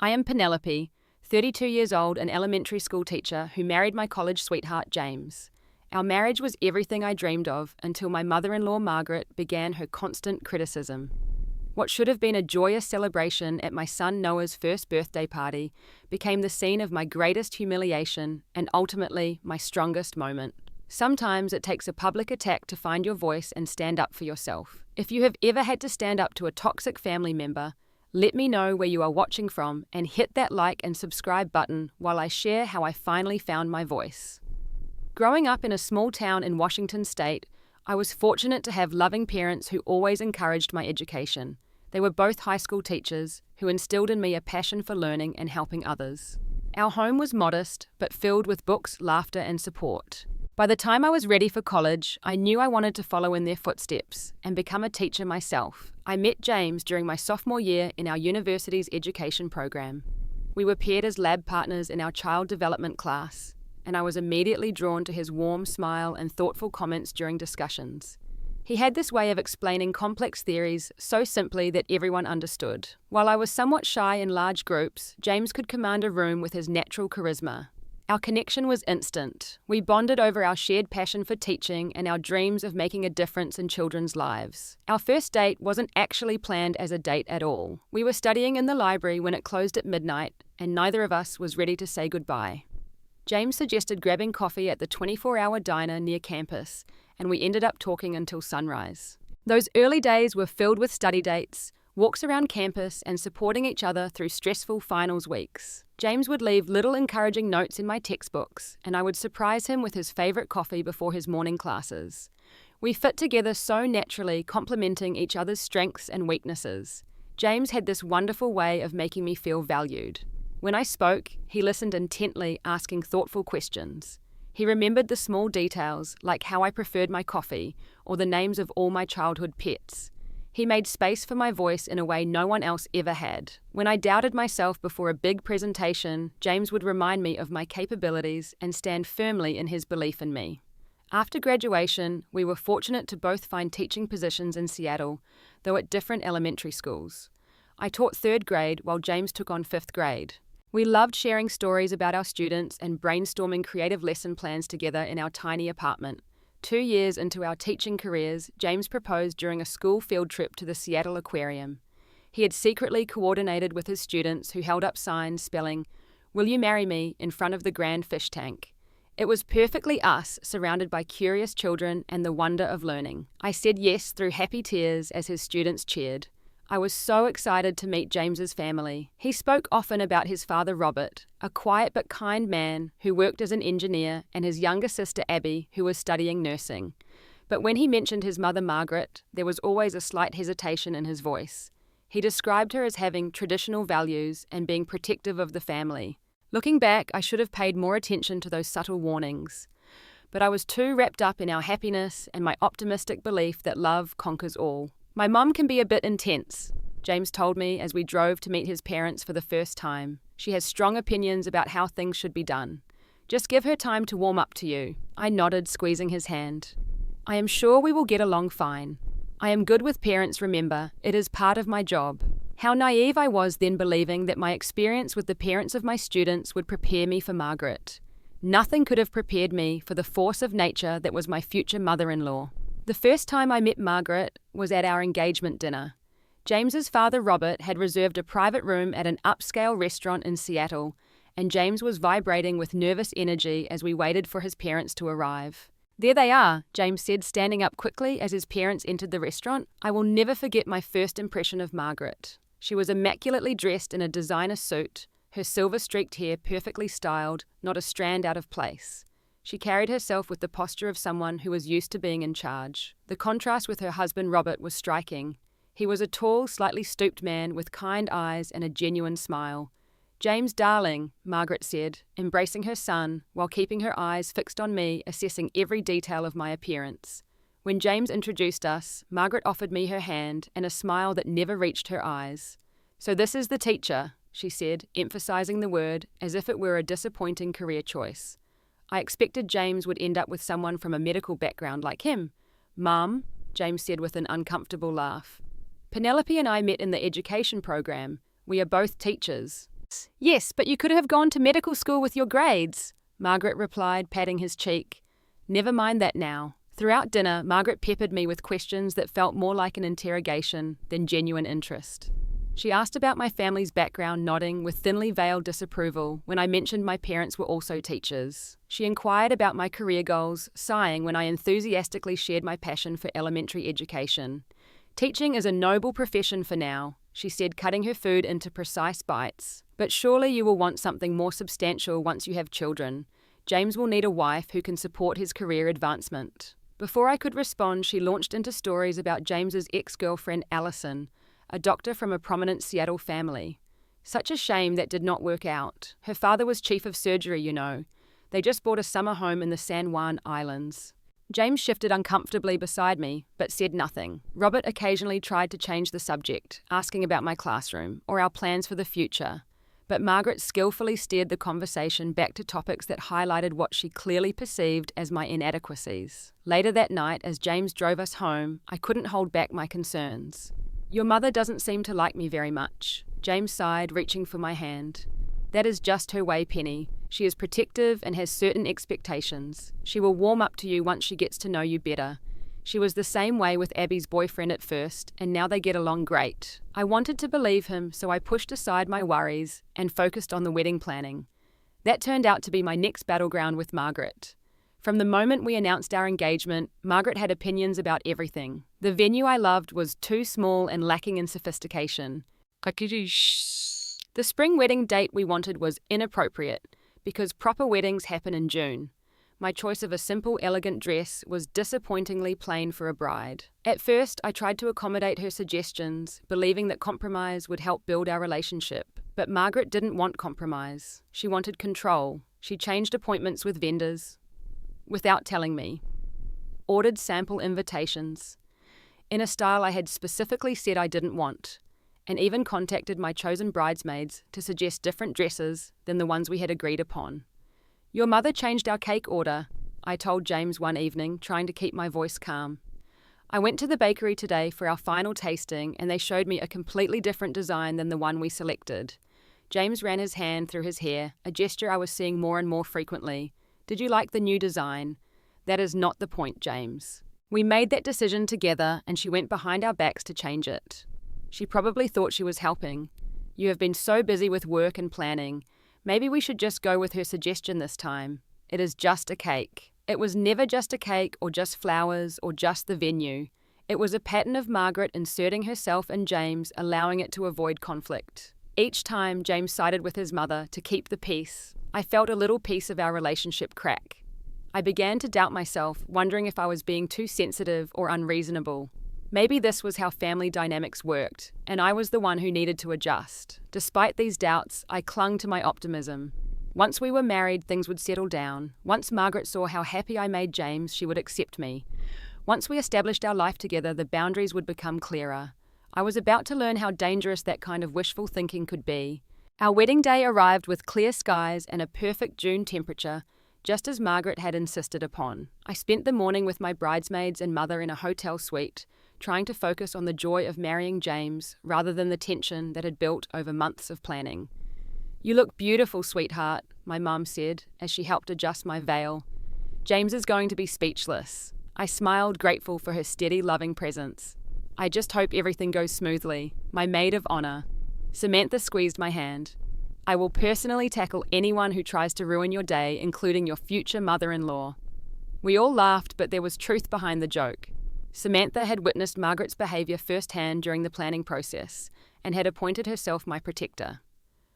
I am Penelope, 32 years old, an elementary school teacher who married my college sweetheart, James. Our marriage was everything I dreamed of until my mother-in-law, Margaret, began her constant criticism. What should have been a joyous celebration at my son Noah's first birthday party became the scene of my greatest humiliation and ultimately my strongest moment. Sometimes it takes a public attack to find your voice and stand up for yourself. If you have ever had to stand up to a toxic family member, let me know where you are watching from and hit that like and subscribe button while I share how I finally found my voice. Growing up in a small town in Washington state, I was fortunate to have loving parents who always encouraged my education. They were both high school teachers who instilled in me a passion for learning and helping others. Our home was modest, but filled with books, laughter, and support. By the time I was ready for college, I knew I wanted to follow in their footsteps and become a teacher myself. I met James during my sophomore year in our university's education program. We were paired as lab partners in our child development class, and I was immediately drawn to his warm smile and thoughtful comments during discussions. He had this way of explaining complex theories so simply that everyone understood. While I was somewhat shy in large groups, James could command a room with his natural charisma. Our connection was instant. We bonded over our shared passion for teaching and our dreams of making a difference in children's lives. Our first date wasn't actually planned as a date at all. We were studying in the library when it closed at midnight, and neither of us was ready to say goodbye. James suggested grabbing coffee at the 24-hour diner near campus, and we ended up talking until sunrise. Those early days were filled with study dates, walks around campus, and supporting each other through stressful finals weeks. James would leave little encouraging notes in my textbooks, and I would surprise him with his favorite coffee before his morning classes. We fit together so naturally, complementing each other's strengths and weaknesses. James had this wonderful way of making me feel valued. When I spoke, he listened intently, asking thoughtful questions. He remembered the small details, like how I preferred my coffee or the names of all my childhood pets. He made space for my voice in a way no one else ever had. When I doubted myself before a big presentation, James would remind me of my capabilities and stand firmly in his belief in me. After graduation, we were fortunate to both find teaching positions in Seattle, though at different elementary schools. I taught 3rd grade while James took on 5th grade. We loved sharing stories about our students and brainstorming creative lesson plans together in our tiny apartment. 2 years into our teaching careers, James proposed during a school field trip to the Seattle Aquarium. He had secretly coordinated with his students who held up signs spelling, "Will you marry me?" in front of the grand fish tank. It was perfectly us, surrounded by curious children and the wonder of learning. I said yes through happy tears as his students cheered. I was so excited to meet James's family. He spoke often about his father Robert, a quiet but kind man who worked as an engineer, and his younger sister Abby, who was studying nursing. But when he mentioned his mother Margaret, there was always a slight hesitation in his voice. He described her as having traditional values and being protective of the family. Looking back, I should have paid more attention to those subtle warnings. But I was too wrapped up in our happiness and my optimistic belief that love conquers all. "My mum can be a bit intense," James told me as we drove to meet his parents for the first time. "She has strong opinions about how things should be done. Just give her time to warm up to you." I nodded, squeezing his hand. "I am sure we will get along fine. I am good with parents, remember. It is part of my job." How naive I was then, believing that my experience with the parents of my students would prepare me for Margaret. Nothing could have prepared me for the force of nature that was my future mother-in-law. The first time I met Margaret was at our engagement dinner. James's father Robert had reserved a private room at an upscale restaurant in Seattle, and James was vibrating with nervous energy as we waited for his parents to arrive. "There they are," James said, standing up quickly as his parents entered the restaurant. I will never forget my first impression of Margaret. She was immaculately dressed in a designer suit, her silver-streaked hair perfectly styled, not a strand out of place. She carried herself with the posture of someone who was used to being in charge. The contrast with her husband Robert was striking. He was a tall, slightly stooped man with kind eyes and a genuine smile. "James, darling," Margaret said, embracing her son while keeping her eyes fixed on me, assessing every detail of my appearance. When James introduced us, Margaret offered me her hand and a smile that never reached her eyes. "So this is the teacher," she said, emphasizing the word as if it were a disappointing career choice. I expected James would end up with someone from a medical background like him. "Mum," James said with an uncomfortable laugh. "Penelope and I met in the education program. We are both teachers." Yes, but you could have gone to medical school with your grades, Margaret replied, patting his cheek. Never mind that now. Throughout dinner, Margaret peppered me with questions that felt more like an interrogation than genuine interest. She asked about my family's background, nodding with thinly veiled disapproval when I mentioned my parents were also teachers. She inquired about my career goals, sighing when I enthusiastically shared my passion for elementary education. Teaching is a noble profession for now, she said, cutting her food into precise bites. But surely you will want something more substantial once you have children. James will need a wife who can support his career advancement. Before I could respond, she launched into stories about James's ex-girlfriend Allison, a doctor from a prominent Seattle family. Such a shame that did not work out. Her father was chief of surgery, you know. They just bought a summer home in the San Juan Islands. James shifted uncomfortably beside me, but said nothing. Robert occasionally tried to change the subject, asking about my classroom or our plans for the future. But Margaret skillfully steered the conversation back to topics that highlighted what she clearly perceived as my inadequacies. Later that night, as James drove us home, I couldn't hold back my concerns. Your mother doesn't seem to like me very much, James sighed, reaching for my hand. That is just her way, Penny. She is protective and has certain expectations. She will warm up to you once she gets to know you better. She was the same way with Abby's boyfriend at first, and now they get along great. I wanted to believe him, so I pushed aside my worries and focused on the wedding planning. That turned out to be my next battleground with Margaret. From the moment we announced our engagement, Margaret had opinions about everything. The venue I loved was too small and lacking in sophistication. The spring wedding date we wanted was inappropriate, because proper weddings happen in June. My choice of a simple, elegant dress was disappointingly plain for a bride. At first, I tried to accommodate her suggestions, believing that compromise would help build our relationship. But Margaret didn't want compromise. She wanted control. She changed appointments with vendors without telling me. Ordered sample invitations in a style I had specifically said I didn't want, and even contacted my chosen bridesmaids to suggest different dresses than the ones we had agreed upon. Your mother changed our cake order, I told James one evening, trying to keep my voice calm. I went to the bakery today for our final tasting, and they showed me a completely different design than the one we selected. James ran his hand through his hair, a gesture I was seeing more and more frequently. Did you like the new design? That is not the point, James. We made that decision together, and she went behind our backs to change it. She probably thought she was helping. You have been so busy with work and planning. Maybe we should just go with her suggestion this time. It is just a cake. It was never just a cake or just flowers or just the venue. It was a pattern of Margaret inserting herself and James, allowing it to avoid conflict. Each time James sided with his mother to keep the peace, I felt a little piece of our relationship crack. I began to doubt myself, wondering if I was being too sensitive or unreasonable. Maybe this was how family dynamics worked, and I was the one who needed to adjust. Despite these doubts, I clung to my optimism. Once we were married, things would settle down. Once Margaret saw how happy I made James, she would accept me. Once we established our life together, the boundaries would become clearer. I was about to learn how dangerous that kind of wishful thinking could be. Our wedding day arrived with clear skies and a perfect June temperature, just as Margaret had insisted upon. I spent the morning with my bridesmaids and mother in a hotel suite, trying to focus on the joy of marrying James rather than the tension that had built over months of planning. You look beautiful, sweetheart, my mum said as she helped adjust my veil. James is going to be speechless. I smiled, grateful for her steady, loving presence. I just hope everything goes smoothly. My maid of honor. Samantha squeezed my hand. I will personally tackle anyone who tries to ruin your day, including your future mother-in-law. We all laughed, but there was truth behind the joke. Samantha had witnessed Margaret's behavior firsthand during the planning process and had appointed herself my protector.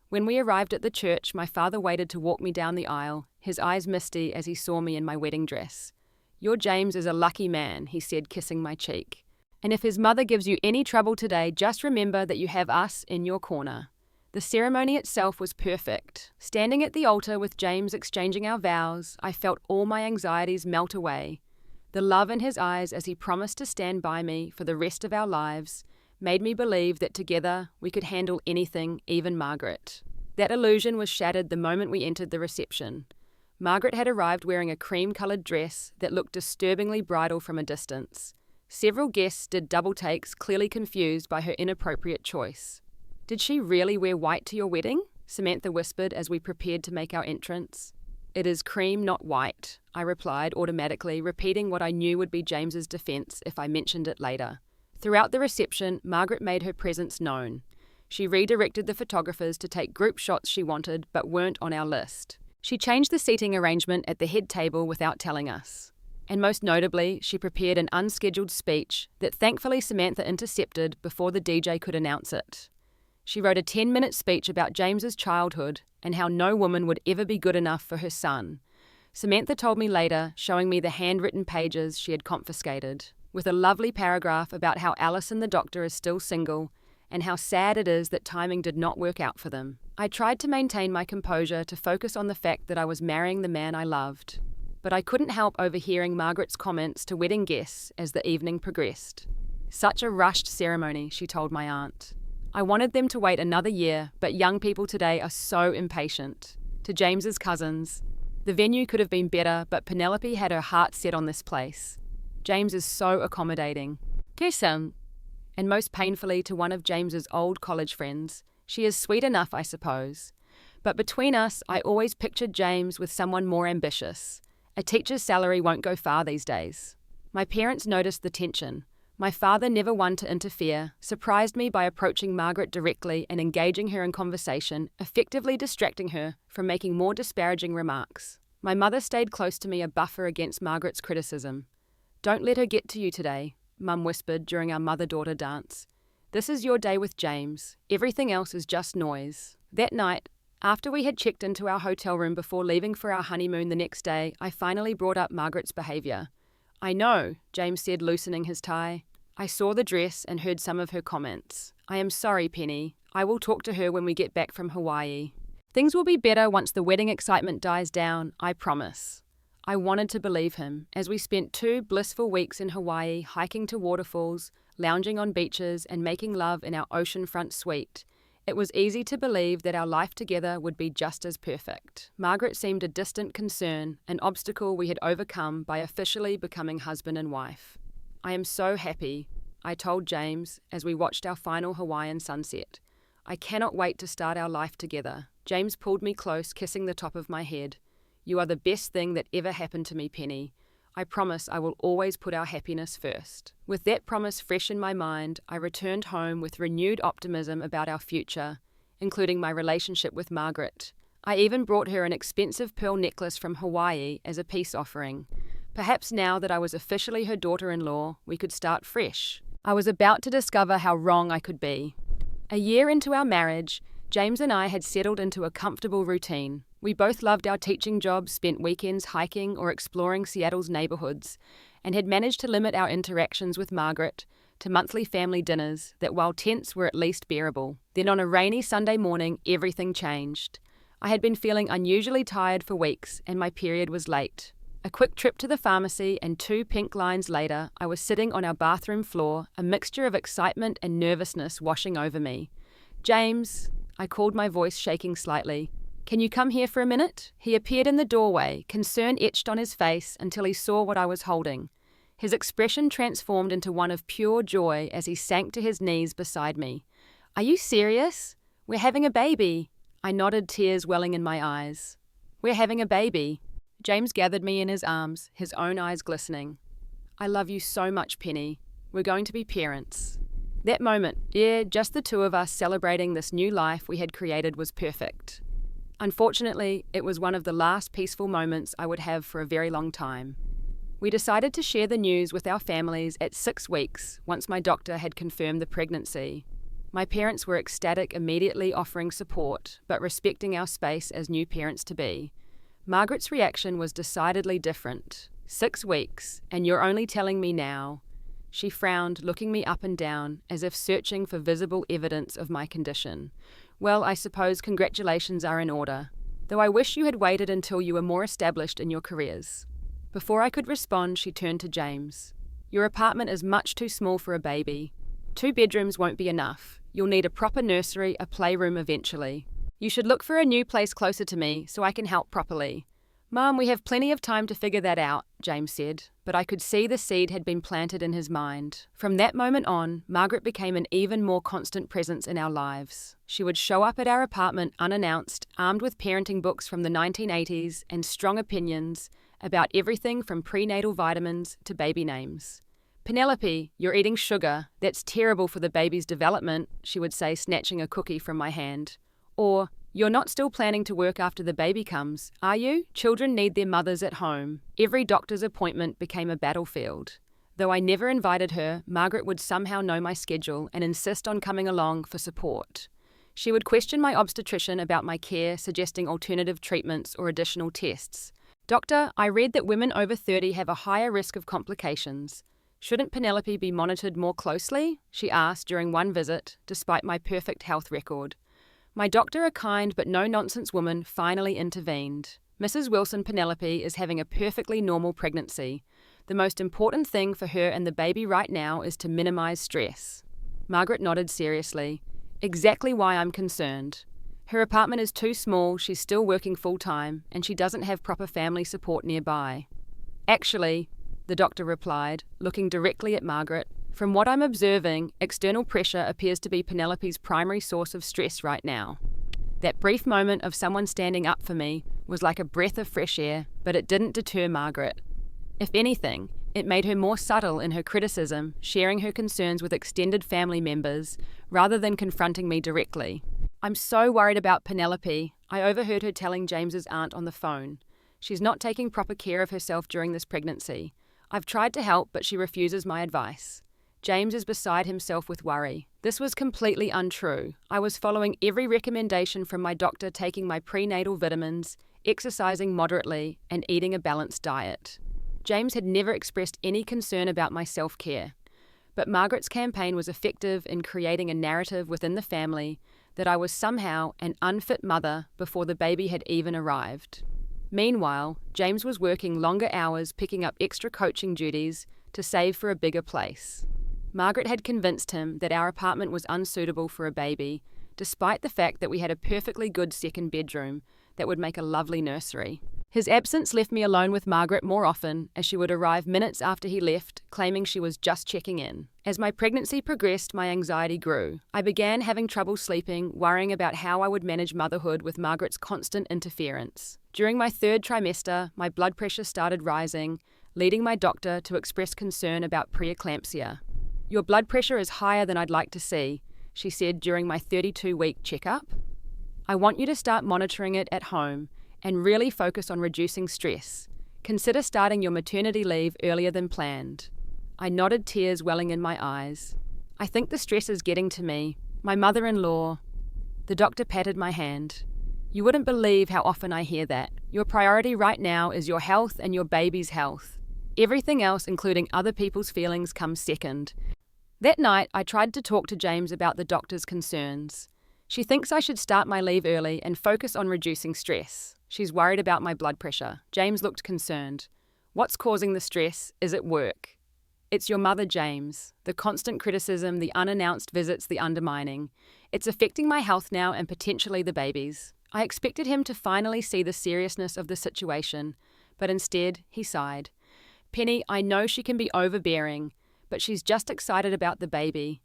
When we arrived at the church, my father waited to walk me down the aisle, his eyes misty as he saw me in my wedding dress. Your James is a lucky man, he said, kissing my cheek. And if his mother gives you any trouble today, just remember that you have us in your corner. The ceremony itself was perfect. Standing at the altar with James exchanging our vows, I felt all my anxieties melt away. The love in his eyes as he promised to stand by me for the rest of our lives made me believe that together we could handle anything, even Margaret. That illusion was shattered the moment we entered the reception. Margaret had arrived wearing a cream-coloured dress that looked disturbingly bridal from a distance. Several guests did double takes, clearly confused by her inappropriate choice. Did she really wear white to your wedding? Samantha whispered as we prepared to make our entrance. "It is cream, not white," I replied automatically, repeating what I knew would be James's defense if I mentioned it later. Throughout the reception, Margaret made her presence known. She redirected the photographers to take group shots she wanted but weren't on our list. She changed the seating arrangement at the head table without telling us. And most notably, she prepared an unscheduled speech that thankfully Samantha intercepted before the DJ could announce it. She wrote a 10-minute speech about James's childhood and how no woman would ever be good enough for her son. Samantha told me later, showing me the handwritten pages she had confiscated, with a lovely paragraph about how Alison the doctor is still single and how sad it is that timing did not work out for them. I tried to maintain my composure to focus on the fact that I was marrying the man I loved, but I couldn't help overhearing Margaret's comments to wedding guests as the evening progressed. "Such a rushed ceremony," she told my aunt. "I wanted them to wait another year, but young people today are so impatient." To James's cousins, "The venue could have been better, but Penelope had her heart set on this place. James is so accommodating." Kesam. And most painfully to one of James's old college friends, "She is sweet enough, I suppose. But between us, I always pictured James with someone more ambitious. A teacher's salary won't go far these days." My parents noticed the tension. My father, never one to interfere, surprised me by approaching Margaret directly and engaging her in conversation, effectively distracting her from making more disparaging remarks. My mother stayed close to me, a buffer against Margaret's criticism. "Don't let her get to you today," Mum whispered during our mother-daughter dance. "This is your day with James. Everything else is just noise." That night, after we had checked into our hotel room before leaving for our honeymoon the next day, I finally brought up Margaret's behaviour. "I know," James said, loosening his tie. "I saw the dress and heard some of her comments. I am sorry, Penny. I will talk to her when we get back from Hawaii. Things will be better once the wedding excitement dies down, I promise." I wanted to believe him, as we spent 2 blissful weeks in Hawaii hiking to waterfalls, lounging on beaches, and making love in our oceanfront suite. It was easy to believe that our life together would be just as perfect. Margaret seemed a distant concern, an obstacle we had overcome by officially becoming husband and wife. "I am so happy," I told James as we watched our final Hawaiian sunset. "I cannot wait to start our life together." James pulled me close, kissing the top of my head. "You are the best thing that ever happened to me, Penny. I promise I will always put our happiness first." With that promise fresh in my mind, I returned home with renewed optimism about our future, including my relationship with Margaret. I even brought her an expensive pearl necklace from Hawaii as a peace offering. Perhaps now that I was officially her daughter-in-law, we could start fresh. I was about to discover how wrong I could be. A year into our marriage, James and I had settled into a comfortable routine. We both loved our teaching jobs, spent weekends hiking or exploring Seattle's neighborhoods, and had managed to limit our interactions with Margaret to monthly family dinners that, while tense, were at least bearable. Then on a rainy Sunday morning, everything changed. I had been feeling unusually tired for weeks, and my period was late. A quick trip to the pharmacy and 2 pink lines later, I was sitting on our bathroom floor, a mixture of excitement and nervousness washing over me. "James," I called, my voice shaking slightly. "Can you come here for a minute?" He appeared in the doorway, concern etched on his face until he saw what I was holding. His expression transformed into one of pure joy as he sank to his knees beside me. "Are you serious? We're having a baby." I nodded, tears welling in my eyes. "We're having a baby." James gathered me in his arms, his own eyes glistening. "I love you so much, Penny. We're going to be parents." That moment, just the 2 of us celebrating this new life we had created, was perfect. Unfortunately, it was one of the last peaceful moments I would have for a very long time. We decided to share the news with our families at 6 weeks, once my doctor had confirmed the pregnancy. My parents were ecstatic, immediately offering support, but respecting our space as new parents-to-be. Margaret's reaction was decidedly different. 6 weeks, and you're only telling me now. She frowned, looking me up and down, as if searching for visible evidence of my condition. "Well, I suppose congratulations are in order, though I wish you had waited until you were more established in your careers." Before I could respond, she turned to James. "Your apartment is much too small for a baby. 2 bedrooms won't be enough. You'll need a proper nursery, a playroom eventually. You should look for a new place closer to me so I can help properly. "Mum, we have plenty of time to figure that out," James said, but I could see the seed had been planted in his mind. From that moment on, Margaret became an even more constant presence in our lives. She would show up at our apartment unannounced, armed with parenting books from the 1980s and strong opinions about everything from prenatal vitamins to baby names. "Penelope, you're eating sugar. That's terrible for the baby's development," she would say, snatching a cookie from my hand. Or, "You're not still planning to work after the baby comes, are you? Children need their mothers at home." Every doctor's appointment became a battlefield. Though I never invited her, Margaret would somehow know my schedule and insist on coming along for support. She would question my obstetrician about my care, suggesting alternative treatments or additional tests. "Doctor, I read that women over 30 have a higher risk of complications. Shouldn't Penelope be monitored more closely?" she asked during one visit, despite my perfect health record. My doctor, a kind but no-nonsense woman, finally intervened. "Mrs. Wilson, Penelope is having a perfectly normal pregnancy. The most important thing for her and the baby right now is to minimize stress." Margaret nodded seriously. "Exactly why I'm concerned. Her apartment is too small, she's still working full-time, and she doesn't have proper family support nearby." "Actually," the doctor replied, looking directly at Margaret, "from what I'm observing, external pressure appears to be Penelope's primary source of stress right now." That brief moment of someone standing up for me was like a breath of fresh air, but it didn't deter Margaret. If anything, it made her more subtle in her criticism, sharing her concerns with extended family members, rather than confronting me directly. "I'm so worried about Penelope," I overheard her telling James's aunt on the phone. "She's not taking proper care of herself during this pregnancy. I've tried to help, but she refuses my advice." James is beside himself with worry. This was completely untrue. I was following every recommendation from my doctor, taking my prenatal vitamins, exercising moderately, and eating a balanced diet. James had never expressed any concern about my self-care. But Margaret's campaign was effective in creating a narrative within the family that I was somehow an unfit mother before the baby had even arrived. Meanwhile, James was working longer hours, picking up extra coaching duties to save for a bigger place. Margaret had convinced him that our apartment was unsuitable for a baby, despite the fact that we had a perfectly good second bedroom that would make a lovely nursery. His absence left me alone with Margaret more often, as she would arrive minutes after he left, claiming she was just checking in. As my pregnancy progressed, my anxiety grew. I began having trouble sleeping, worrying about how I would manage motherhood with Margaret's constant interference. During my third trimester, my blood pressure started rising, leading my doctor to express concern about preeclampsia. "Your blood pressure is higher than I'd like to see," she said during my 32-week checkup. "I want you to start monitoring it at home and really focus on reducing stress. Consider starting your maternity leave earlier than planned." I nodded, tears welling in my eyes. "I think the stress is getting to me. My mother-in-law..." The doctor patted my hand. "You wouldn't believe how often I hear that. Your priority right now is your health and your baby's health. Everything else, including other people's feelings, comes second." That night, I tried to talk to James about the doctor's concerns. "She thinks I should start my leave early and focus on reducing stress. She's worried about my blood pressure." James looked concerned. "What's causing the stress? Is it work?" "It's your mother, James. The constant criticism, the unannounced visits, the undermining. It's affecting my health now and potentially the baby's." I expected him to finally see the seriousness of the situation, but instead, he sighed. "Penny, I know she can be overbearing, but she's just excited about the baby.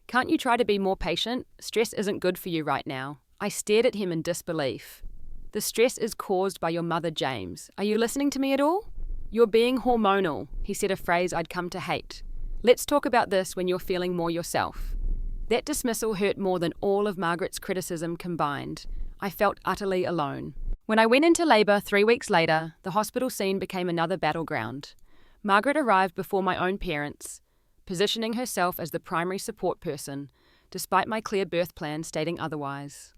Can't you try to be more patient? Stress isn't good for you right now." I stared at him in disbelief. "The stress is caused by your mother, James. Are you listening to me at all?" "You're being hormonal," he said, a phrase I'd come to hate. "Let's talk about this when you're feeling more yourself." That dismissal hurt more than all of Margaret's criticism combined. I felt utterly alone. When I went into labour 3 weeks later, the hospital scene became another battleground. Margaret arrived before my own parents, positioning herself as the primary support person, despite my clear birth plan stating otherwise.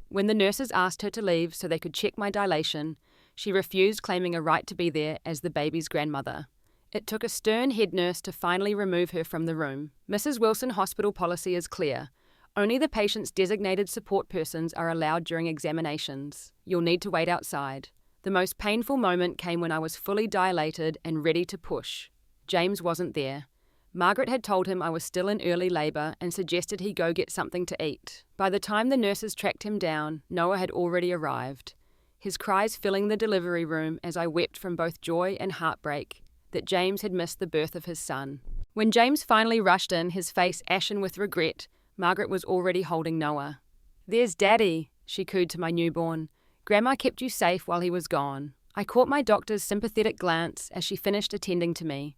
When the nurses asked her to leave so they could check my dilation, she refused, claiming a right to be there as the baby's grandmother. It took a stern head nurse to finally remove her from the room. Mrs. Wilson hospital policy is clear. Only the patient's designated support persons are allowed during examinations. You'll need to wait outside. The most painful moment came when I was fully dilated and ready to push. James wasn't there. Margaret had told him I was still in early labour and suggested he go get something to eat. By the time the nurses tracked him down, Noah had already arrived. his cries filling the delivery room as I wept from both joy and heartbreak that James had missed the birth of his son. When James finally rushed in, his face ashen with regret, Margaret was already holding Noah. "There's Daddy," she cooed to my newborn. "Grandma kept you safe while he was gone." I caught my doctor's sympathetic glance as she finished attending to me.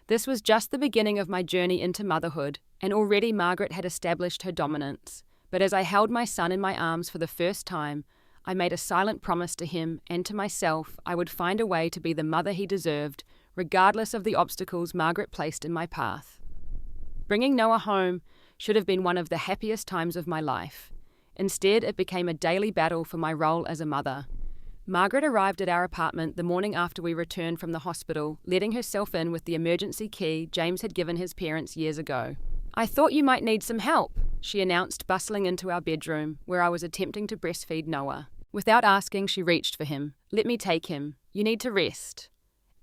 This was just the beginning of my journey into motherhood, and already Margaret had established her dominance. But as I held my son in my arms for the first time, I made a silent promise to him and to myself I would find a way to be the mother he deserved, regardless of the obstacles Margaret placed in my path. Bringing Noah home should have been one of the happiest times of my life. Instead, it became a daily battle for my role as a mother. Margaret arrived at our apartment the morning after we returned from the hospital, letting herself in with the emergency key James had given his parents years ago. "I thought you might need some help," she announced, bustling into our bedroom, where I was attempting to breastfeed Noah. Without asking, she reached for him. "Let me take him. You need to rest."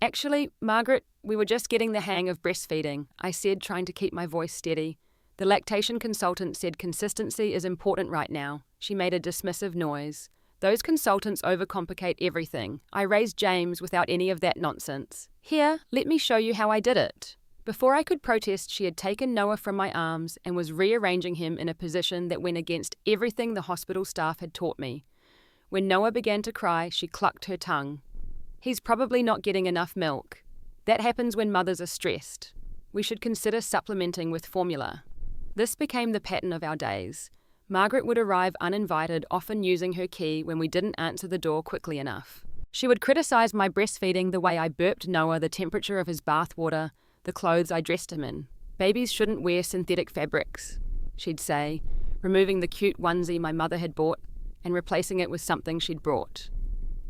"Actually, Margaret, we were just getting the hang of breastfeeding," I said, trying to keep my voice steady. "The lactation consultant said consistency is important right now." She made a dismissive noise. "Those consultants overcomplicate everything. I raised James without any of that nonsense. Here, let me show you how I did it." Before I could protest, she had taken Noah from my arms and was rearranging him in a position that went against everything the hospital staff had taught me. When Noah began to cry, she clucked her tongue. "He's probably not getting enough milk. That happens when mothers are stressed. We should consider supplementing with formula." This became the pattern of our days. Margaret would arrive uninvited, often using her key when we didn't answer the door quickly enough. She would criticize my breastfeeding, the way I burped Noah, the temperature of his bath water, the clothes I dressed him in. "Babies shouldn't wear synthetic fabrics," she'd say, removing the cute onesie my mother had bought and replacing it with something she'd brought.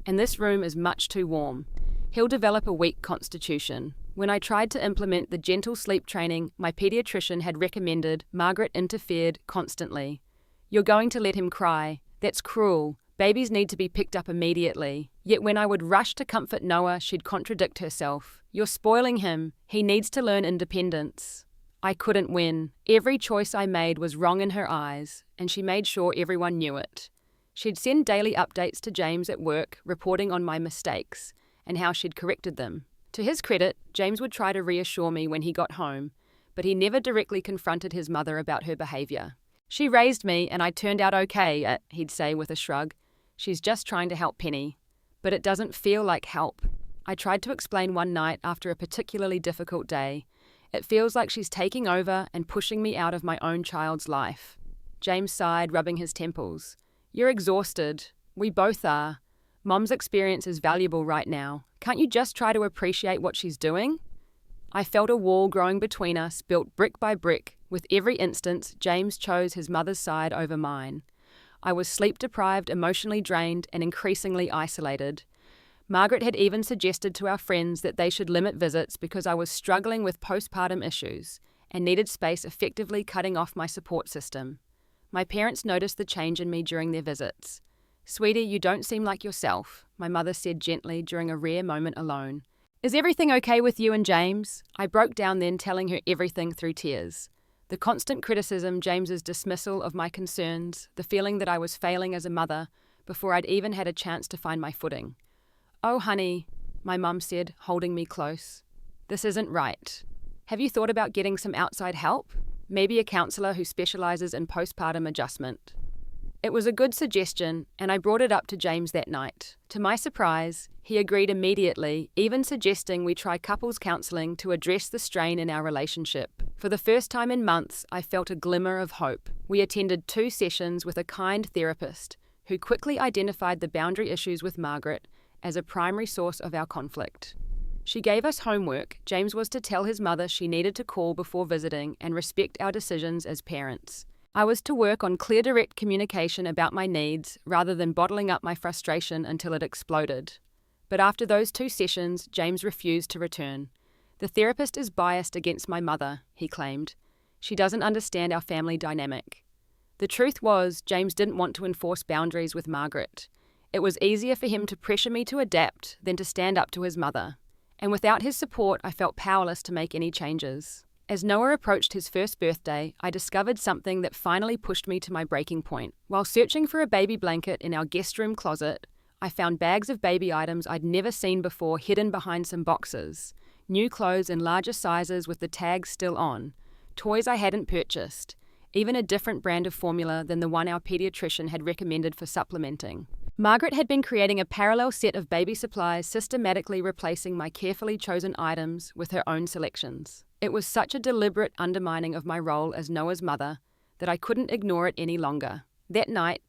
"And this room is much too warm. He'll develop a weak constitution." When I tried to implement the gentle sleep training my pediatrician had recommended, Margaret interfered constantly. "You're going to let him cry. That's cruel. Babies need to be picked up immediately." Yet when I would rush to comfort Noah, she'd contradict herself. "You're spoiling him. He needs to learn independence." I couldn't win. Every choice I made was wrong in her eyes, and she made sure everyone knew it. She'd send daily updates to James at work, reporting on my mistakes and how she'd corrected them. To his credit, James would try to reassure me when he got home, but he never directly confronted his mother about her behaviour. "She raised me and I turned out okay," he'd say with a shrug. "She's just trying to help Penny." But it doesn't feel like help. I tried to explain one night after a particularly difficult day. "It feels like she's taking over and pushing me out of my own child's life." James sighed, rubbing his temples. "You're exhausted. We both are. Mom's experience is valuable right now. Can't you just try to appreciate what she's doing?" I felt a wall growing between us, built brick by brick. With every instance, James chose his mother's side over mine. I was sleep-deprived, emotionally drained, and increasingly isolated. Margaret had even suggested to our friends that they should limit visits because I was struggling with postpartum issues and needed space, effectively cutting off my support system. My parents noticed the change in me during their visits. "Sweetie, you don't seem like yourself," my mother said gently during a rare moment alone. "Is everything okay with you and James?" I broke down then, telling her everything through tears. The constant criticism, James's dismissal of my concerns, the feeling that I was failing as a mother before I'd even had a chance to find my footing. "Oh, honey," my mum said, holding me close. "This isn't right. Have you thought about getting some outside help? Maybe a counsellor who specialises in postpartum adjustment." It was a good suggestion, and I brought it up to James that night. To my surprise, he agreed immediately, even suggesting we try couples counselling to address the strain in our relationship. For the first time in months, I felt a glimmer of hope. We attended 2 sessions with a kind therapist who quickly identified the boundary issues with Margaret as a primary source of our conflict. She gave us homework. James was to tell his mother she needed to call before visiting and respect our decisions as parents. I was to work on clear, direct communication about my needs rather than bottling up my frustration until it exploded. But after those 2 sessions, James refused to return. "The therapist is biased against my mother," he claimed. "She doesn't understand our family dynamic." The truth was, James didn't want to enforce boundaries with Margaret. It was easier for him to pressure me to adapt than to stand up to his mother. And without his support, I felt powerless to make any changes. As Noah approached his first birthday, I discovered something that finally pushed me to my breaking point. While searching for a baby blanket in our guest room closet, I found bags of baby items I'd never seen before hidden behind some boxes, new clothes in larger sizes with the tags still on, toys I hadn't purchased, even a different brand of formula than the one our pediatrician had recommended for supplementing. Margaret had been creating a parallel set of baby supplies, systematically replacing my carefully chosen items with her own selections. It was such a deliberate undermining of my role as Noah's mother that I couldn't ignore it any longer. That night,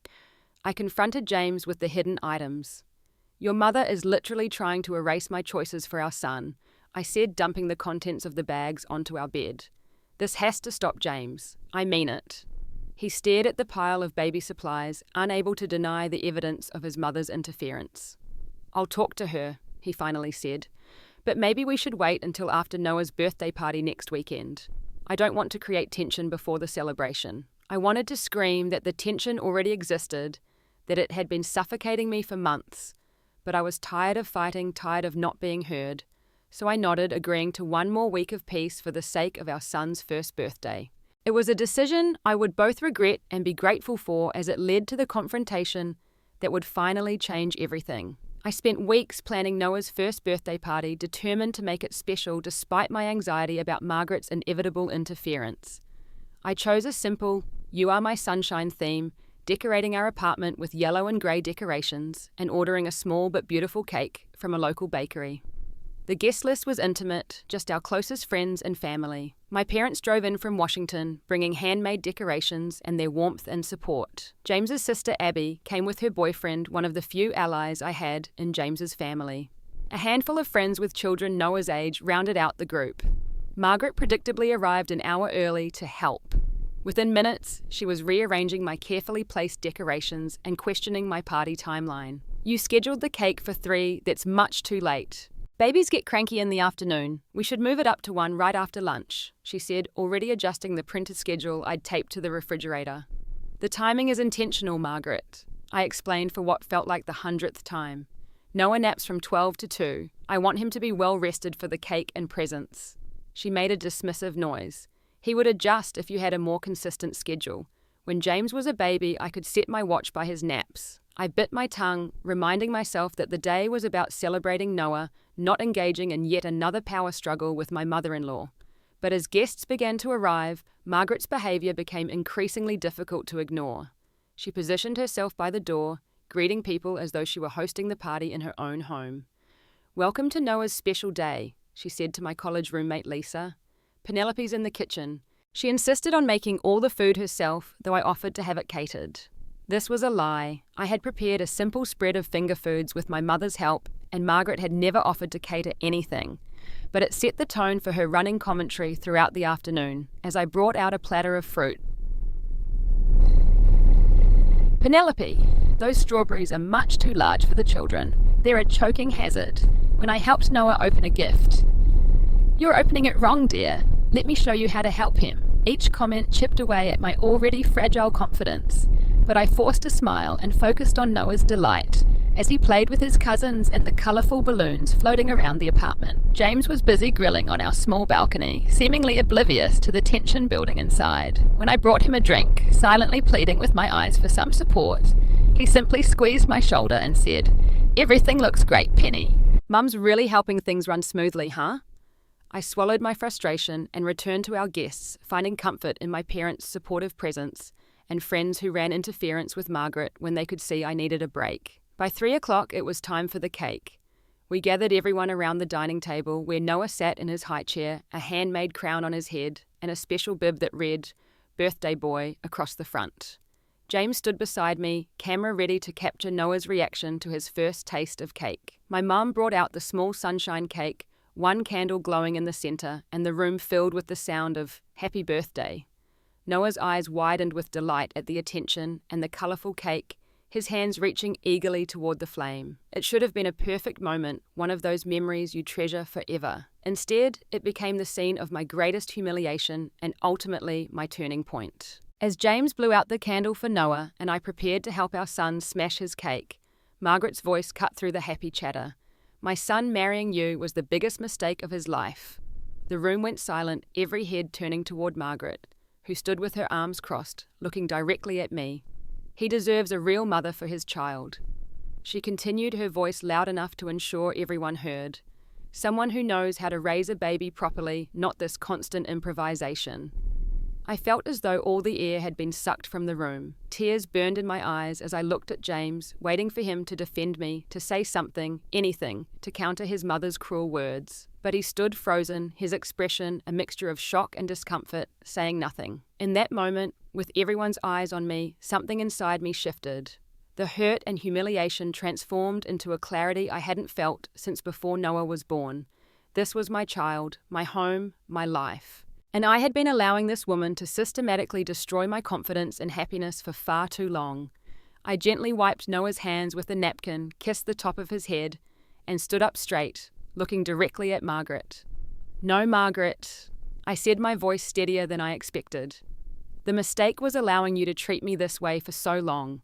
I confronted James with the hidden items. "Your mother is literally trying to erase my choices for our son," I said, dumping the contents of the bags onto our bed. "This has to stop, James. I mean it." He stared at the pile of baby supplies, unable to deny the evidence of his mother's interference. "I'll talk to her," he finally said, "but maybe we should wait until after Noah's birthday party next weekend. I don't want to create tension before the celebration." I wanted to scream that the tension already existed, that it had been suffocating me for months, but I was tired of fighting, tired of not being heard, so I nodded, agreeing to one more week of peace for the sake of our son's first birthday. It was a decision I would both regret and be grateful for, as it led to the confrontation that would finally change everything. I spent weeks planning Noah's first birthday party, determined to make it special despite my anxiety about Margaret's inevitable interference. I chose a simple, "You Are My Sunshine" theme, decorating our apartment with yellow and grey decorations, and ordering a small but beautiful cake from a local bakery. The guest list was intimate, just our closest friends and family. My parents drove in from Washington, bringing handmade decorations and their warmth and support. James's sister Abby came with her boyfriend, one of the few allies I had in James's family. A handful of friends with children Noah's age rounded out the group. Margaret predictably arrived an hour early to help. Within minutes, she was rearranging my carefully placed decorations and questioning my party timeline. "You scheduled the cake for 3, that's much too late. Babies get cranky in the afternoon. We should move it up to 1 right after lunch," she said, already adjusting the printed schedule I'd taped to the refrigerator. "The timing is intentional, Margaret," I explained for what felt like the 100th time. "Noah naps from 12 to 2. I want him to be well rested for the cake and presents." She made a dismissive noise. "He would adjust if you had a more consistent schedule. When James was a baby, I could set my watch by his naps." I bit my tongue, reminding myself that the day was about celebrating Noah, not engaging in yet another power struggle with my mother-in-law. But as guests began to arrive, Margaret's behaviour became increasingly difficult to ignore. She positioned herself by the door, greeting people as though she were hosting the party in her own home. "Welcome to Noah's special day," she said to my college roommate Lisa. "Penelope's in the kitchen." She insisted on making all the food herself, though I offered to have it catered. This was a lie. I had prepared a simple spread of finger foods with my mother's help, and Margaret had never offered to cater anything. But it set the tone for her running commentary throughout the afternoon, as I brought out a platter of fruit. "Penelope, those strawberries are much too large for the children. They're a choking hazard." When I helped Noah open a gift. "You're opening it wrong, dear. Let me show you how to help him." Each comment chipped away at my already fragile confidence, but I forced a smile and focused on Noah's delight as he played with his cousins and the colourful balloons floating around the apartment. James was busy grilling on our small balcony, seemingly oblivious to the tension building inside. When I brought him a drink, silently pleading with my eyes for some support, he simply squeezed my shoulder and said, "Everything looks great, Penny." "Mum's really helping things run smoothly, huh?" I swallowed my frustration and returned to our guests, finding comfort in my parents' supportive presence and friends who ran interference with Margaret when they could see I needed a break. By 3 o'clock, it was time for the cake. We gathered everyone around the dining table where Noah sat in his high chair, a handmade crown on his head, and a special bib that read, "Birthday Boy," across the front. James stood beside me, camera ready to capture Noah's reaction to his first taste of cake. My mum brought out the small sunshine cake, one candle glowing in the centre, and the room filled with the sound of "Happy Birthday." Noah's eyes widened with delight at the attention and the colourful cake, his hands reaching eagerly toward the flame. It should have been a perfect moment, one of those memories you treasure forever. Instead, it became the scene of my greatest humiliation and ultimately my turning point. As James blew out the candle for Noah and I prepared to help our son smash his cake, Margaret's voice cut through the happy chatter. "My son marrying you was the biggest mistake of his life." The room went silent, every head turning toward Margaret, who stood with her arms crossed, looking directly at me. "He deserves a real mother for his child." She continued, her voice loud enough to ensure everyone heard. Someone who knows how to raise a baby properly, not this constant improvisation. I felt as though all the air had been sucked from the room. Tears burned in my eyes as I looked at James, waiting for him to defend me, to say something, anything, to counter his mother's cruel words. But he stood frozen, his expression a mixture of shock and discomfort, saying nothing. In that moment, with everyone's eyes on me, something inside me shifted. The hurt and humiliation transformed into a clarity I hadn't felt since before Noah was born. This was my child, my home, my life. And I had been allowing this woman to systematically destroy my confidence and happiness for far too long. I gently wiped Noah's hands with a napkin, kissed the top of his head, and stood up straight, looking directly at Margaret. "No, Margaret," I said, my voice steadier than I expected. "The mistake was allowing you to treat me this way for so long.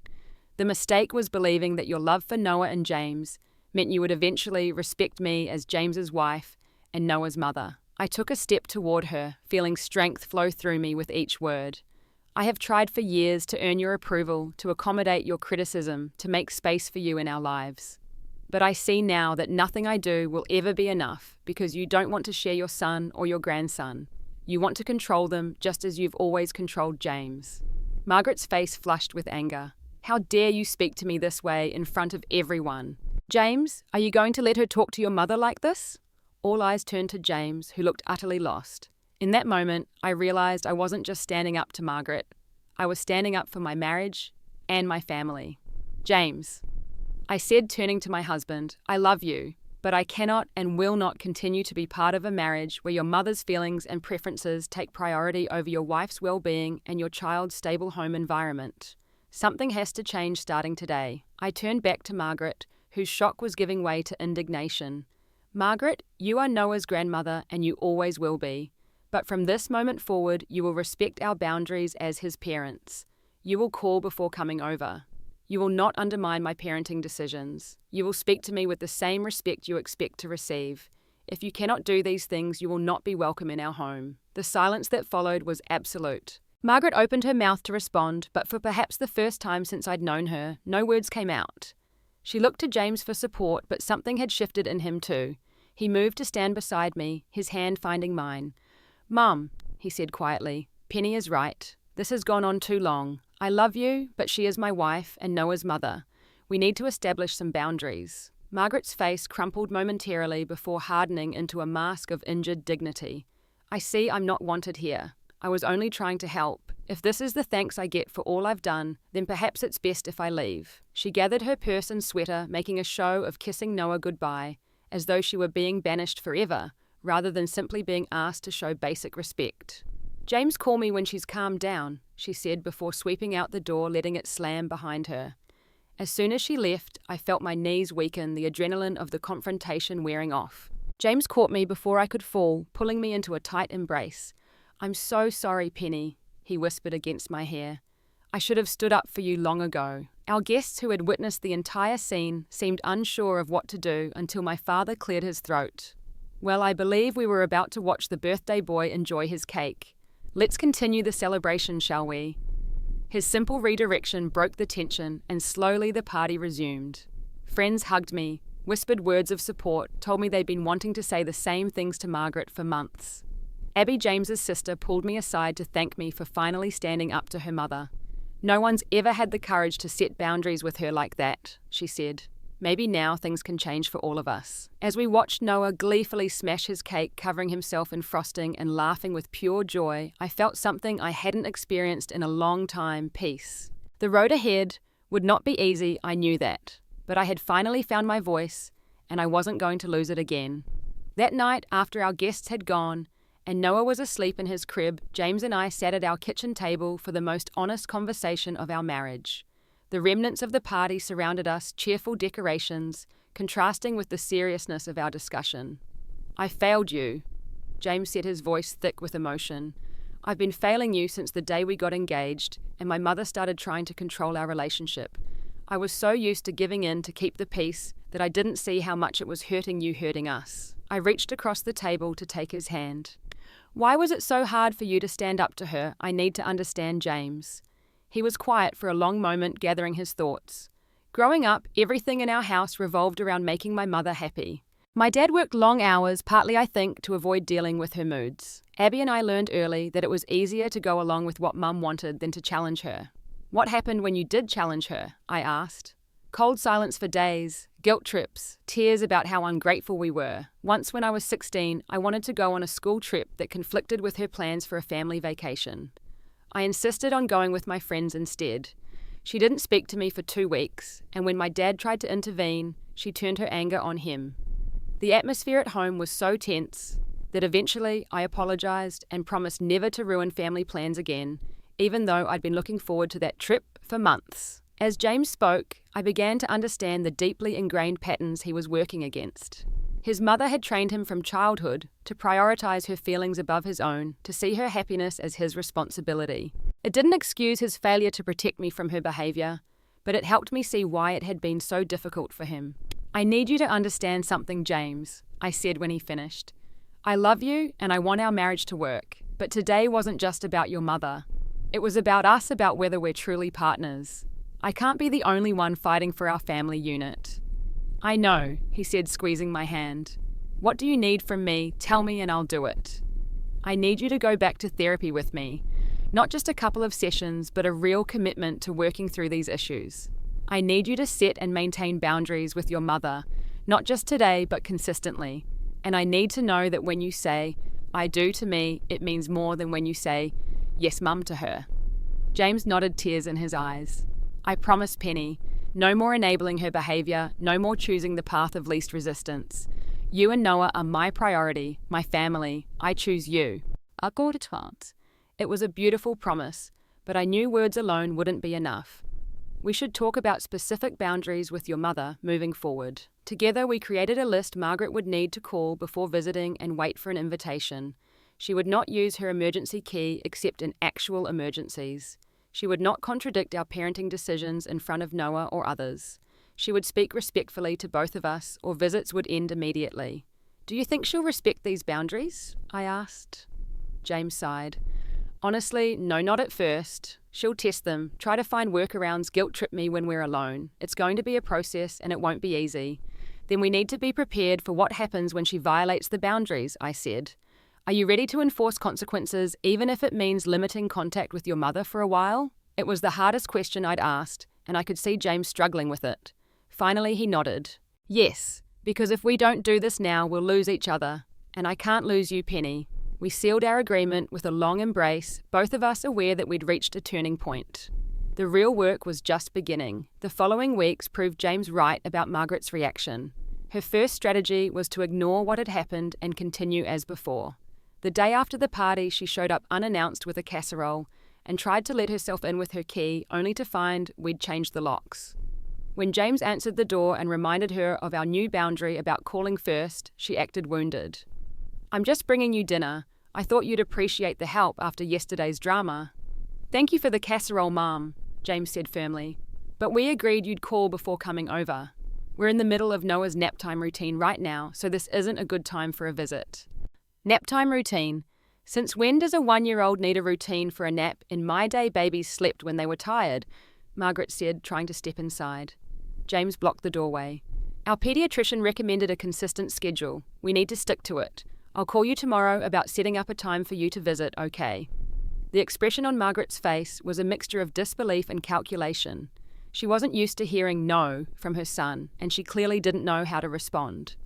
The mistake was believing that your love for Noah and James meant you would eventually respect me as James's wife and Noah's mother." I took a step toward her, feeling strength flow through me with each word. "I have tried for years to earn your approval, to accommodate your criticism, to make space for you in our lives. But I see now that nothing I do will ever be enough because you don't want to share your son or your grandson. You want to control them just as you've always controlled James." Margaret's face flushed with anger. "How dare you speak to me this way in front of everyone? James, are you going to let her talk to your mother like this?" All eyes turned to James, who looked utterly lost. In that moment, I realized I wasn't just standing up to Margaret. I was standing up for my marriage and my family. "James," I said, turning to my husband, "I love you, but I cannot and will not continue to be part of a marriage where your mother's feelings and preferences take priority over your wife's well-being and your child's stable home environment. Something has to change starting today." I turned back to Margaret, whose shock was giving way to indignation. "Margaret, you are Noah's grandmother and you always will be. But from this moment forward, you will respect our boundaries as his parents. You will call before coming over. You will not undermine my parenting decisions. You will speak to me with the same respect you expect to receive. If you cannot do these things, you will not be welcome in our home." The silence that followed was absolute. Margaret opened her mouth to respond, but for perhaps the first time since I'd known her, no words came out. She looked to James for support, but something had shifted in him too. He moved to stand beside me, his hand finding mine. "Mum," he said quietly, "Penny is right. This has gone on too long. I love you, but she is my wife and Noah's mother. We need to establish some boundaries." Margaret's face crumpled momentarily before hardening into a mask of injured dignity. "I see I'm not wanted here. I was only trying to help. If this is the thanks I get for all I've done, then perhaps it's best if I leave." She gathered her purse and sweater, making a show of kissing Noah goodbye, as though she were being banished forever, rather than simply being asked to show basic respect. "James, call me when she's calmed down," she said before sweeping out the door, letting it slam behind her. As soon as she left, I felt my knees weaken, the adrenaline of the confrontation wearing off. James caught me before I could fall, pulling me into a tight embrace. "I'm so sorry, Penny," he whispered against my hair. "I should have stood up for you long ago." Our guests, who had witnessed the entire scene, seemed unsure of what to do until my father cleared his throat. "Well, I believe we were about to watch the birthday boy enjoy his cake. Let's continue the celebration, shall we?" His simple redirection broke the tension, and slowly the party resumed. Friends hugged me, whispered words of support, told me they'd been wanting to say the same things to Margaret for months. Abby, James's sister, pulled me aside to thank me for finally standing up to her mother. "No one's ever had the courage to set boundaries with her like that," she said. "Maybe now things can change for all of us." As we watched Noah gleefully smash his cake, covering himself in frosting and laughing with pure joy, I felt something I hadn't experienced in a long time: peace. The road ahead would not be easy, I knew that, but I had finally found my voice, and I wasn't going to lose it again. That night, after our guests had gone, and Noah was asleep in his crib, James and I sat at our kitchen table for the most honest conversation of our marriage. The remnants of the party surrounded us, cheerful decorations, contrasting with the seriousness of our discussion. "I failed you," James said, his voice thick with emotion. "I've been failing you since the day we got engaged, and my mother started trying to control our relationship. I was so used to giving in to keep the peace that I didn't see how much it was hurting you hurting us." I reached across the table to take his hand. "Why was it so hard for you to stand up to her? I need to understand, James." He was quiet for a long moment, gathering his thoughts. Growing up, everything in our house revolved around making my mother happy. My dad worked long hours, partly, I think, to avoid dealing with her moods. Abby and I learned early that it was easier to go along with what Mum wanted than to challenge her. What happened when you did challenge her? I asked. Cold silence for days, guilt trips, tears about how ungrateful we were. Once when I was 16, I wanted to go on a school trip that conflicted with her plans for a family vacation. I insisted on going with my friends instead. She didn't speak to me for 2 weeks, and when my dad tried to intervene, she turned her anger on him. The atmosphere at home was so tense that eventually I apologized and promised never to ruin family plans again, even though I'd been looking forward to that trip for months. As James spoke, I began to understand the deeply ingrained patterns he was working against. His mother had trained him from childhood to prioritize her feelings above his own, to see her happiness as his responsibility. It didn't excuse his failure to protect me from her behavior, but it helped me see why it had been so difficult for him. I need you to understand something, James, I said when he finished. I love you and I want our marriage to work, but today wasn't just about your mother. It was about us, about whether we're truly partners. I can't be the only one fighting for our family unit. I know, he said, squeezing my hand. What do you need from me? Tell me and I'll do it. I need you to go back to therapy with me. Not just a couple of sessions, but a real commitment to working through these issues. I need you to set and maintain boundaries with your mother, not just today, but consistently. And I need to know that when you say, I do to me, it means more than when you say, yes, Mum, to her. James nodded, tears in his eyes. I promise, Penny, no more enabling her behavior, no more choosing the path of least resistance. You and Noah are my priority, my family. I choose you. It was a beautiful promise, but I knew words alone wouldn't be enough. We should talk about specific boundaries with your mother moving forward. Together we created a list Margaret would need to call before visiting and wait for an invitation. She would not use her emergency key except in actual emergencies. She would not contradict our parenting decisions in front of Noah or others. She would speak respectfully to both of us, or visits would end immediately. Do you think she'll respect these boundaries? I asked. James sighed. Honestly, no, not at first. She'll test them, try to find workarounds, guilt trip me when we're alone. It's going to be a process and it won't be easy. Then we need to be prepared for what happens when she violates the boundaries, I said. Are you ready to enforce consequences, even if it means limiting contact with your mother for a while? It was the hardest question I'd asked, and I could see James struggling with it. Finally, he nodded. Yes, because if we don't do this now, we'll lose each other. And I can't lose you, Penny. We sealed our agreement with a long embrace, both of us aware that we'd reached a turning point. The real work was just beginning. The following weeks proved James right about Margaret's reaction. Her first strategy was to ignore what had happened and continue as before. The day after the party, she showed up unannounced with a casserole and tried to let herself in with her key, only to find we'd changed the locks. When James answered the door and reminded her of our new boundary about calling first, she acted wounded. I'm just bringing you dinner. I thought you'd appreciate the help after yesterday's drama. Thank you for the casserole, Mom, James said firmly. But we agreed you'd call before coming over. We're in the middle of Noah's nap time routine right now, so this isn't a good time for a visit. Nap time routine. Since when does a 1-year-old need a routine for a nap? In my day, babies slept when they were tired, Margaret said, trying to step inside. James blocked the doorway. Our pediatrician recommended a consistent schedule. We need to stick to it. I'll call you tomorrow about setting up a time for you to visit, okay? The expression on Margaret's face was a mixture of disbelief and calculation. She wasn't used to hearing no from her son, and she clearly didn't know how to respond.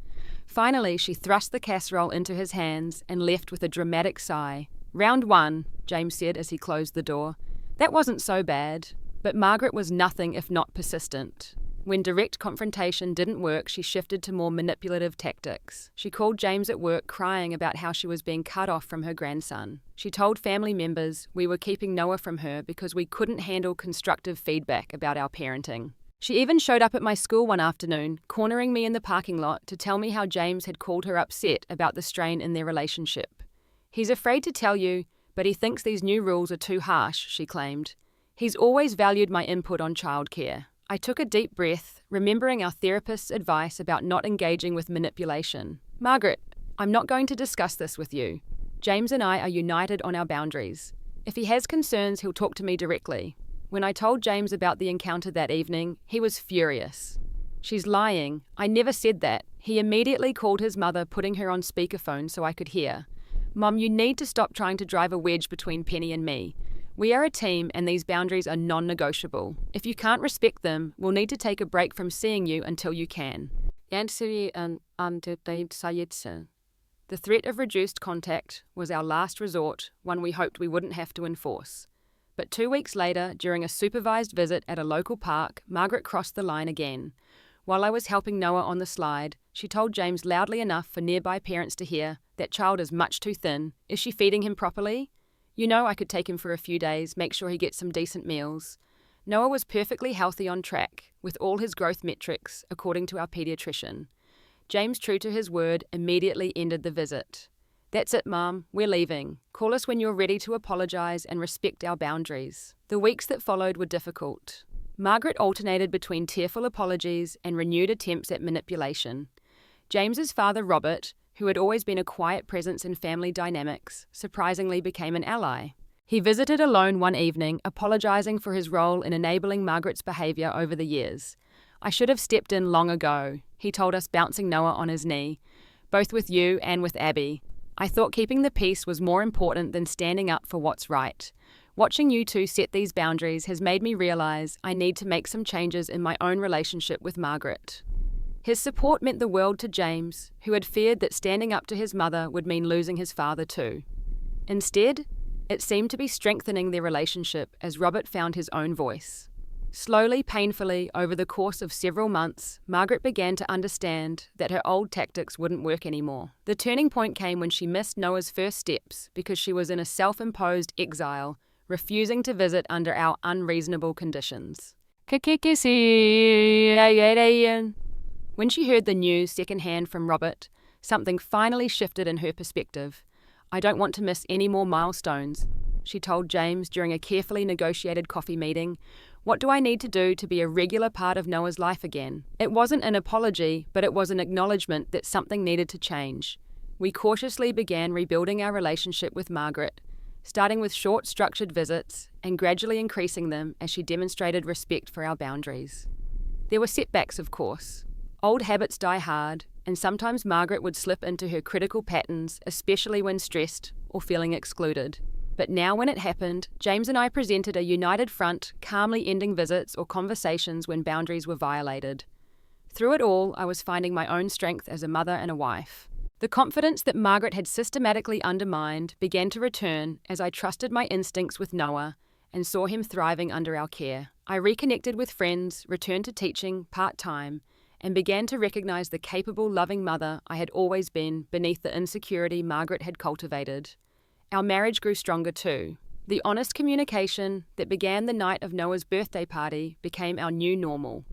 Finally, she thrust the casserole into his hands and left with a dramatic sigh. Round 1, James said as he closed the door. That wasn't so bad, but Margaret was nothing if not persistent. When direct confrontation didn't work, she shifted to more manipulative tactics. She called James at work crying about how she was being cut off from her grandson. She told family members we were keeping Noah from her because we couldn't handle constructive feedback about our parenting. She even showed up at my school one afternoon, cornering me in the parking lot to tell me how James had called her upset about the strain in their relationship. He's afraid to tell you, but he thinks these new rules are too harsh, she claimed. He's always valued my input on childcare. I took a deep breath, remembering our therapist's advice about not engaging with manipulation. Margaret, I'm not going to discuss this with you. James and I are united on our boundaries. If he has concerns, he'll talk to me directly. When I told James about the encounter that evening, he was furious. "She's lying. I never said that." He immediately called his mother, putting her on speakerphone so I could hear. "Mum, you need to stop trying to drive a wedge between Penny and me. We are a team and these boundaries are non-negotiable. If you can't respect them, we'll need to take a break from seeing you until you can." The threat of reduced contact was our last resort, one we hoped we wouldn't have to enforce. But 2 weeks later, during a supervised visit at a local park, Margaret crossed the line again. While I was helping Noah on the slide, she told James loudly enough for nearby parents to hear, "That child is much too thin. Is she feeding him properly? You know I could take him for a few days, make sure he gets some decent meals." Noah was perfectly healthy on track, with all his growth metrics, according to our paediatrician. James, true to his word, immediately ended the visit. "That's it, Mum. We're leaving. Call us when you're ready to apologise and respect our boundaries." The weeks that followed were difficult. Margaret alternated between tearful apologies and renewed attempts at manipulation. James's father, Robert, who had always been a quiet presence in family dynamics, surprisingly became an ally. He visited alone one evening, apologising for his role in enabling Margaret's behaviour over the years. "I should have stepped in long ago," he told us, bouncing Noah on his knee, "both with you and with Abby. I thought keeping the peace was more important than standing up for what's right. Watching you two set these boundaries has made me realise I need to make some changes in my own relationship with Margaret." His support meant the world to James, who had feared that standing up to his mother would mean losing his father too. Instead, it seemed to be strengthening their relationship as Robert found his own voice. Slowly, painfully, over the course of several months, Margaret began to understand that her old tactics wouldn't work anymore. The turning point came when she missed Noah's first steps because she was in a self-imposed exile, refusing to visit under our unreasonable conditions. When she heard the news secondhand from Robert, something finally shifted in her perspective. "I don't want to miss any more milestones," she told James during a carefully negotiated coffee meeting. "What do I need to do to be a regular part of Noah's life again?" It wasn't an apology, but it was an acknowledgement that something needed to change. We cautiously began rebuilding our relationship with Margaret, starting with short, structured visits and gradually increasing them as she demonstrated respect for our boundaries. There were setbacks, of course. Old habits die hard, and sometimes Margaret would slip into her critical patterns, especially when stressed or feeling excluded. But now when it happened, James and I presented a united front, calmly ending visits or conversations when boundaries were violated. Through it all, I was finding my own strength as a mother and a wife. The confidence that Margaret had systematically undermined began to return as I trusted my instincts with Noah and saw him thriving under our care. I reconnected with friends, returned to teaching part-time, and began to recognise the capable, loving mother I had always been beneath the insecurity Margaret had cultivated. Our marriage grew stronger too. The honest communication that began the night of Noah's birthday party became our new normal.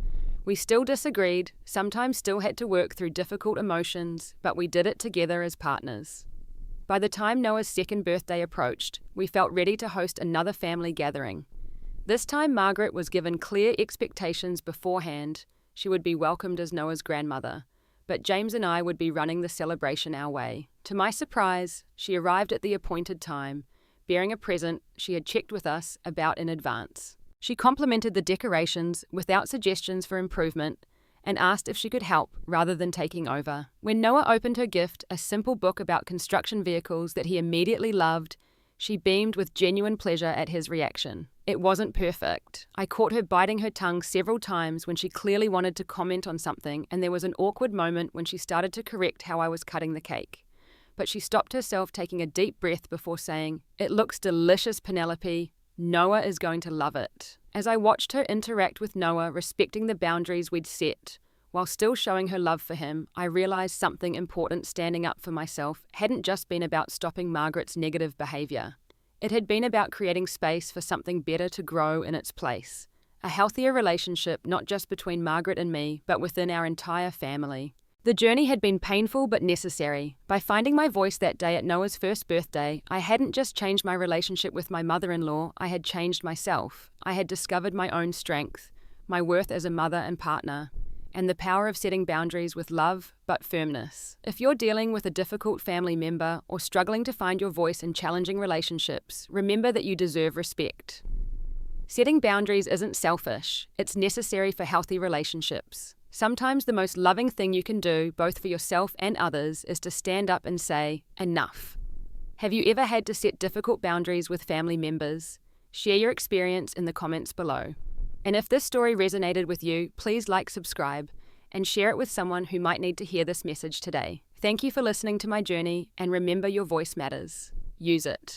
We still disagreed, sometimes still had to work through difficult emotions, but we did it together as partners. By the time Noah's second birthday approached, we felt ready to host another family gathering. This time Margaret was given clear expectations beforehand. She would be welcomed as Noah's grandmother, but James and I would be running the celebration our way. To my surprise, she arrived at the appointed time, bearing a present she had checked with us about in advance. She complimented the decorations without suggestions for improvement and asked if she could help rather than taking over. When Noah opened her gift, a simple book about construction vehicles that he immediately loved, she beamed with genuine pleasure at his reaction. It wasn't perfect. I caught her biting her tongue several times when she clearly wanted to comment on something, and there was an awkward moment when she started to correct how I was cutting the cake. But she stopped herself, taking a deep breath before saying, "It looks delicious, Penelope. Noah is going to love it." As I watched her interact with Noah, respecting the boundaries we'd set, while still showing her love for him, I realised something important standing up for myself hadn't just been about stopping Margaret's negative behaviour. It had been about creating space for something better to grow in its place. A healthier relationship not just between Margaret and me, but within our entire family. The journey had been painful but necessary. By finding my voice that day at Noah's first birthday, I hadn't just changed my relationship with my mother-in-law, I had changed myself. I had discovered my own strength, my worth as a mother and partner, and the power of setting boundaries with love but firmness. If you're dealing with a difficult family member or struggling to find your voice in challenging relationships, remember that you deserve respect. Setting boundaries isn't selfish, it's necessary for healthy relationships. Sometimes the most loving thing you can do, both for yourself and others, is to stand up and say, enough. Have you ever had to set difficult boundaries with family members? Share your experience in the comments below. And if this story resonated with you, please like, subscribe, and share it with someone who might need to hear this message today. Thank you for listening to my journey, and remember, your voice matters. Use it.